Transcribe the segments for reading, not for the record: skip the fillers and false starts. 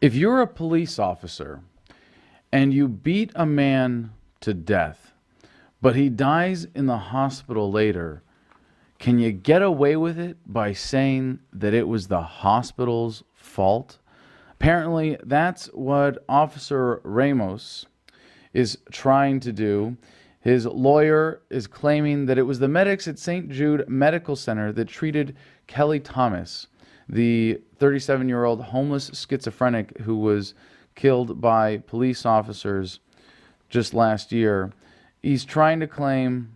If you're a police officer and you beat a man to death, but he dies in the hospital later, can you get away with it by saying that it was the hospital's fault? Apparently, that's what Officer Ramos is trying to do. His lawyer is claiming that it was the medics at St. Jude Medical Center that treated Kelly Thomas, the 37-year-old homeless schizophrenic who was killed by police officers just last year. He's trying to claim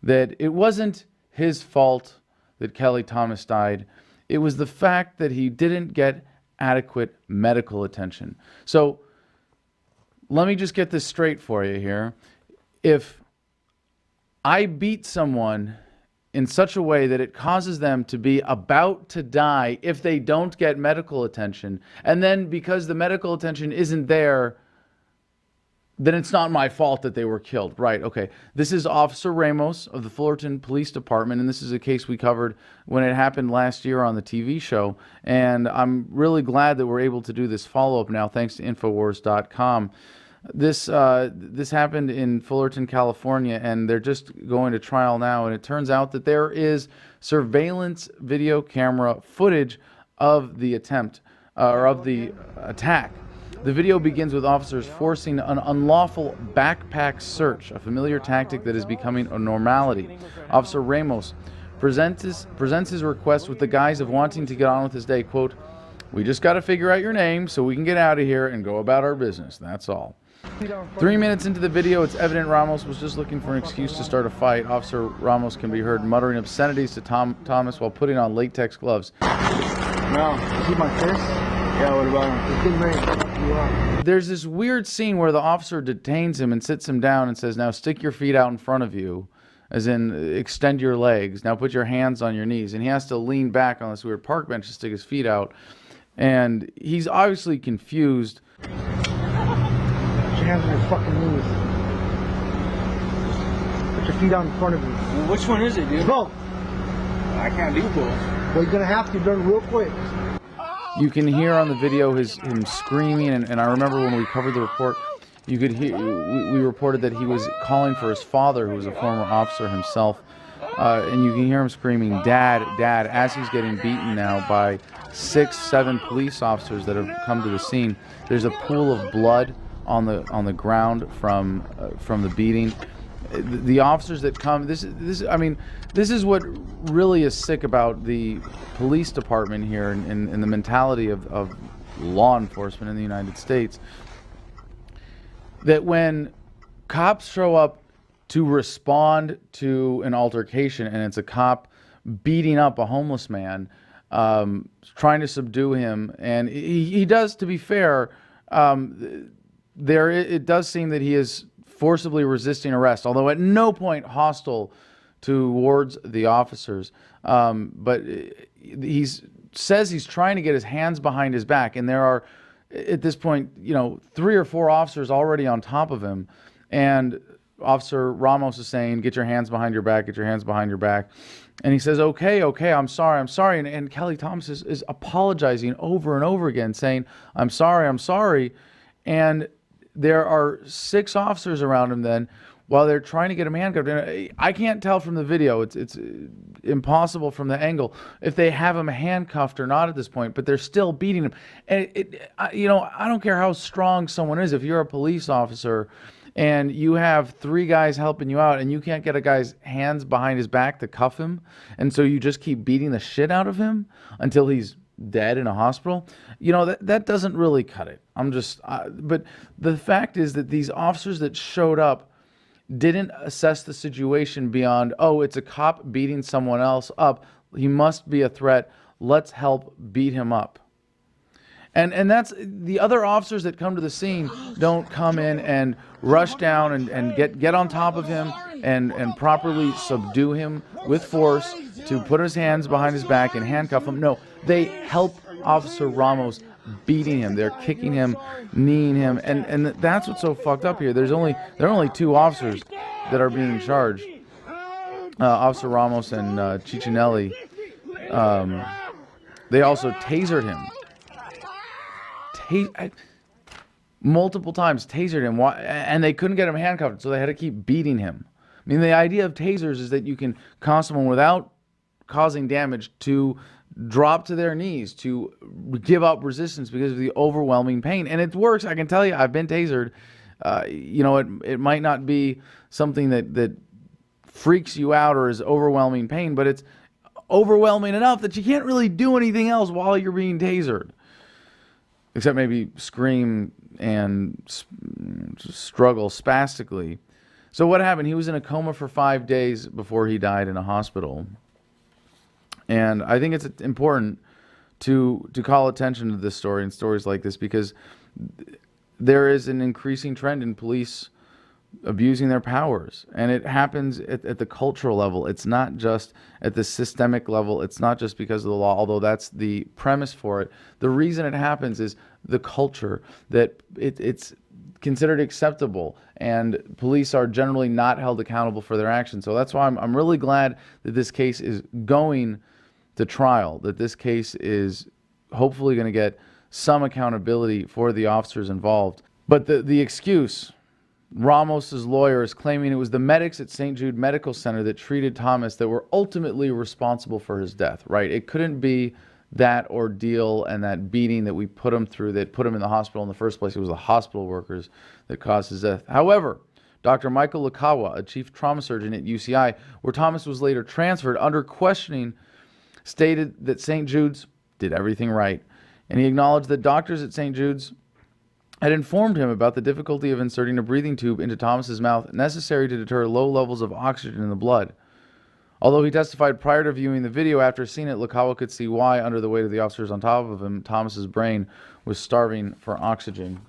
that it wasn't his fault that Kelly Thomas died. It was the fact that he didn't get adequate medical attention. So let me just get this straight for you here. If I beat someone in such a way that it causes them to be about to die if they don't get medical attention, and then because the medical attention isn't there, then it's not my fault that they were killed. Right, okay. This is Officer Ramos of the Fullerton Police Department, and this is a case we covered when it happened last year on the TV show. And I'm really glad that we're able to do this follow-up now, thanks to Infowars.com. This happened in Fullerton, California, and they're just going to trial now. And it turns out that there is surveillance video camera footage of the attempt, or of the attack. The video begins with officers forcing an unlawful backpack search, a familiar tactic that is becoming a normality. Officer Ramos presents his request with the guise of wanting to get on with his day. Quote, "We just got to figure out your name so we can get out of here and go about our business. That's all." 3 minutes into the video, it's evident Ramos was just looking for an excuse to start a fight. Officer Ramos can be heard muttering obscenities to Thomas while putting on latex gloves. No, keep my fist. Yeah, what about him? There's this weird scene where the officer detains him and sits him down and says, "Now stick your feet out in front of you," as in extend your legs. "Now put your hands on your knees." And he has to lean back on this weird park bench to stick his feet out. And he's obviously confused. Put your hands on your fucking knees. Put your feet out in front of you. Well, which one is it, dude? Both. I can't do both. Well, you're gonna have to do it real quick. You can hear on the video him screaming, and I remember when we covered the report, you could hear, we reported that he was calling for his father, who was a former officer himself, and you can hear him screaming, "Dad, Dad," as he's getting beaten now by 6, 7 police officers that have come to the scene. There's a pool of blood on the ground from the beating. The officers that come, this is what really is sick about the police department here and the mentality of law enforcement in the United States. That when cops show up to respond to an altercation and it's a cop beating up a homeless man, trying to subdue him, and he does, to be fair, it does seem that he is forcibly resisting arrest, although at no point hostile towards the officers. But he says he's trying to get his hands behind his back, and there are, at this point, 3 or 4 officers already on top of him, and Officer Ramos is saying, "Get your hands behind your back, get your hands behind your back." And he says, okay, I'm sorry. And Kelly Thomas is apologizing over and over again, saying, I'm sorry. And there are 6 officers around him then while they're trying to get him handcuffed. And I can't tell from the video. It's impossible from the angle if they have him handcuffed or not at this point, but they're still beating him. And I don't care how strong someone is. If you're a police officer and you have 3 guys helping you out and you can't get a guy's hands behind his back to cuff him, and so you just keep beating the shit out of him until he's dead in a hospital, that doesn't really cut it. But the fact is that these officers that showed up didn't assess the situation beyond, it's a cop beating someone else up, he must be a threat, let's help beat him up. And that's the other officers that come to the scene don't come in and rush down and get on top of him and properly subdue him with force to put his hands behind his back and handcuff him. No, they help Officer Ramos beating him. They're kicking him, kneeing him, and that's what's so fucked up here. There are only 2 officers that are being charged. Officer Ramos and Ciccinelli. They also tasered him. multiple times tasered him, and they couldn't get him handcuffed, so they had to keep beating him. I mean, the idea of tasers is that you can cause someone without causing damage to drop to their knees, to give up resistance because of the overwhelming pain. And it works. I can tell you, I've been tasered. It might not be something that freaks you out or is overwhelming pain, but it's overwhelming enough that you can't really do anything else while you're being tasered. Except maybe scream and struggle spastically. So what happened? He was in a coma for 5 days before he died in a hospital. And I think it's important to call attention to this story and stories like this, because there is an increasing trend in police abusing their powers. And it happens at the cultural level. It's not just at the systemic level. It's not just because of the law, although that's the premise for it. The reason it happens is the culture, that it's considered acceptable, and police are generally not held accountable for their actions. So that's why I'm really glad that this case is going to trial, that this case is hopefully going to get some accountability for the officers involved. But the excuse, Ramos's lawyer is claiming it was the medics at St. Jude Medical Center that treated Thomas that were ultimately responsible for his death, right? It couldn't be that ordeal and that beating that we put him through that put him in the hospital in the first place. It was the hospital workers that caused his death. However, Dr. Michael Lakawa, a chief trauma surgeon at UCI, where Thomas was later transferred under questioning, stated that St. Jude's did everything right. And he acknowledged that doctors at St. Jude's had informed him about the difficulty of inserting a breathing tube into Thomas's mouth necessary to deter low levels of oxygen in the blood. Although he testified prior to viewing the video, after seeing it, Lakawa could see why, under the weight of the officers on top of him, Thomas's brain was starving for oxygen.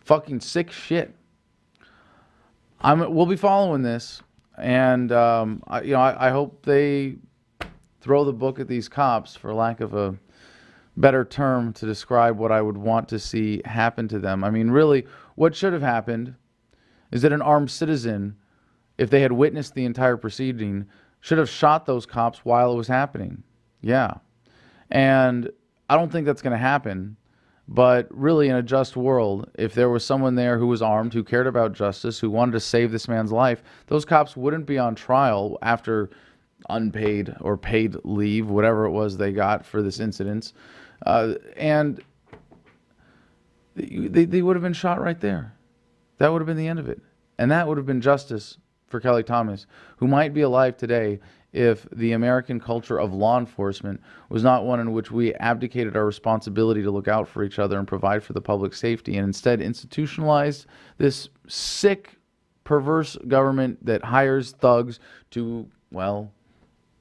Fucking sick shit. We'll be following this, and I hope they throw the book at these cops, for lack of a better term to describe what I would want to see happen to them. I mean, really, what should have happened is that an armed citizen, if they had witnessed the entire proceeding, should have shot those cops while it was happening. Yeah. And I don't think that's going to happen. But really, in a just world, if there was someone there who was armed, who cared about justice, who wanted to save this man's life, those cops wouldn't be on trial after unpaid or paid leave, whatever it was they got for this incident. And they would have been shot right there. That would have been the end of it. And that would have been justice for Kelly Thomas, who might be alive today if the American culture of law enforcement was not one in which we abdicated our responsibility to look out for each other and provide for the public safety, and instead institutionalized this sick, perverse government that hires thugs to, well,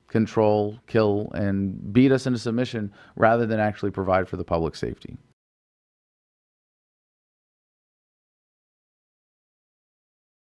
control, kill, and beat us into submission rather than actually provide for the public safety.